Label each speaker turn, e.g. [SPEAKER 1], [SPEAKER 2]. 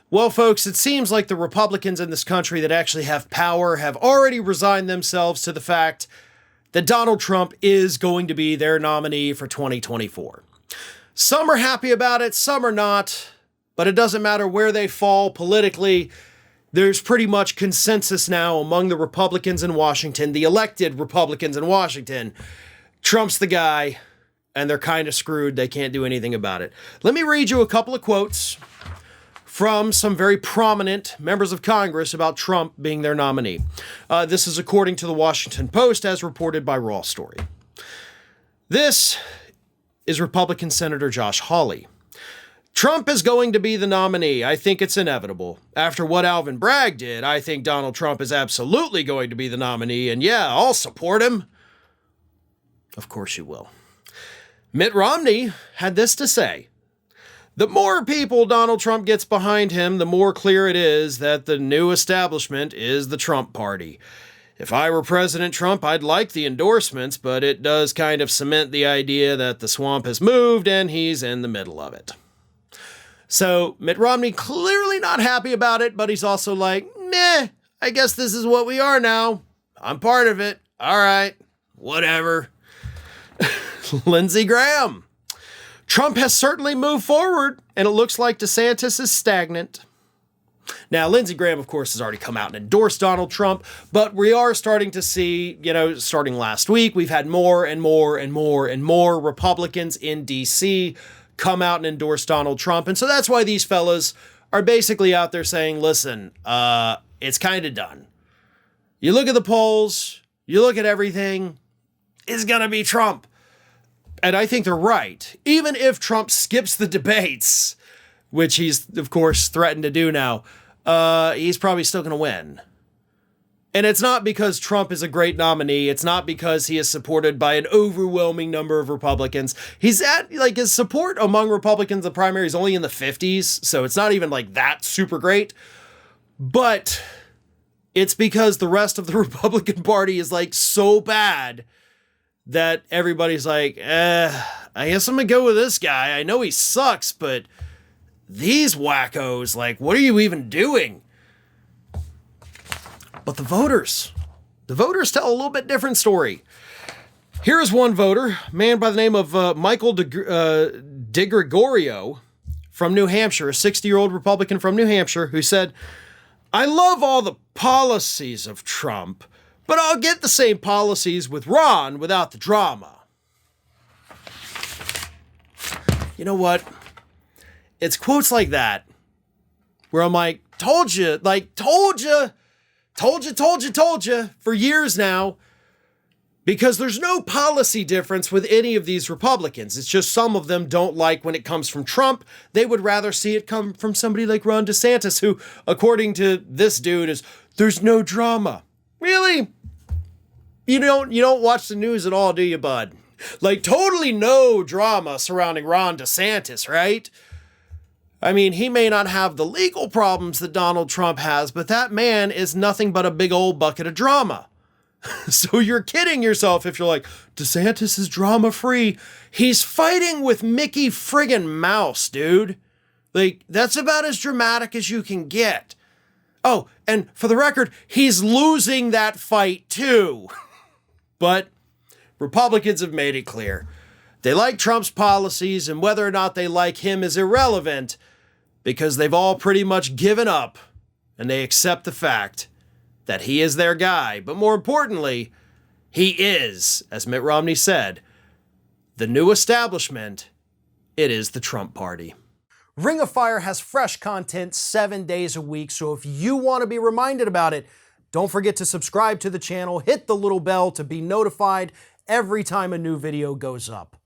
[SPEAKER 1] Well, folks, it seems like the Republicans in this country that actually have power have already resigned themselves to the fact that Donald Trump is going to be their nominee for 2024. Some are happy about it, some are not, but it doesn't matter where they fall politically. There's pretty much consensus now among the Republicans in Washington, the elected Republicans in Washington. Trump's the guy, and they're kind of screwed. They can't do anything about it. Let me read you a couple of quotes from some very prominent members of Congress about Trump being their nominee. This is according to the Washington Post, as reported by Raw Story. This is Republican Senator Josh Hawley. Trump is going to be the nominee. I think it's inevitable. After what Alvin Bragg did, I think Donald Trump is absolutely going to be the nominee, and yeah, I'll support him. Of course you will. Mitt Romney had this to say. The more people Donald Trump gets behind him, the more clear it is that the new establishment is the Trump party. If I were President Trump, I'd like the endorsements, but it does kind of cement the idea that the swamp has moved and he's in the middle of it. So Mitt Romney clearly not happy about it, but he's also like, meh, I guess this is what we are now. I'm part of it. All right, whatever. Lindsey Graham. Trump has certainly moved forward, and it looks like DeSantis is stagnant. Now, Lindsey Graham, of course, has already come out and endorsed Donald Trump, but we are starting to see, starting last week, we've had more and more and more and more Republicans in D.C. come out and endorse Donald Trump. And so that's why these fellas are basically out there saying, listen, it's kind of done. You look at the polls, you look at everything, it's going to be Trump. And I think they're right. Even if Trump skips the debates, which he's, of course, threatened to do now, he's probably still going to win. And it's not because Trump is a great nominee. It's not because he is supported by an overwhelming number of Republicans. He's at, his support among Republicans in the primary is only in the 50s, so it's not even, that super great. But it's because the rest of the Republican Party is, so bad that everybody's like, I guess I'm gonna go with this guy. I know he sucks, but these wackos, what are you even doing? But the voters tell a little bit different story. Here's one voter, a man by the name of Michael DeGregorio from New Hampshire, a 60-year-old Republican from New Hampshire, who said, I love all the policies of Trump, but I'll get the same policies with Ron without the drama. You know what? It's quotes like that where I'm like, told you for years now, because there's no policy difference with any of these Republicans. It's just some of them don't like when it comes from Trump. They would rather see it come from somebody like Ron DeSantis, who, according to this dude, there's no drama. Really? You don't watch the news at all, do you, bud? Totally no drama surrounding Ron DeSantis, right? I mean, he may not have the legal problems that Donald Trump has, but that man is nothing but a big old bucket of drama. So you're kidding yourself if you're like, DeSantis is drama-free. He's fighting with Mickey friggin' Mouse, dude. That's about as dramatic as you can get. Oh, and for the record, he's losing that fight too. But Republicans have made it clear. They like Trump's policies, and whether or not they like him is irrelevant because they've all pretty much given up and they accept the fact that he is their guy. But more importantly, he is, as Mitt Romney said, the new establishment. It is the Trump party. Ring of Fire has fresh content 7 days a week, so if you want to be reminded about it, don't forget to subscribe to the channel, hit the little bell to be notified every time a new video goes up.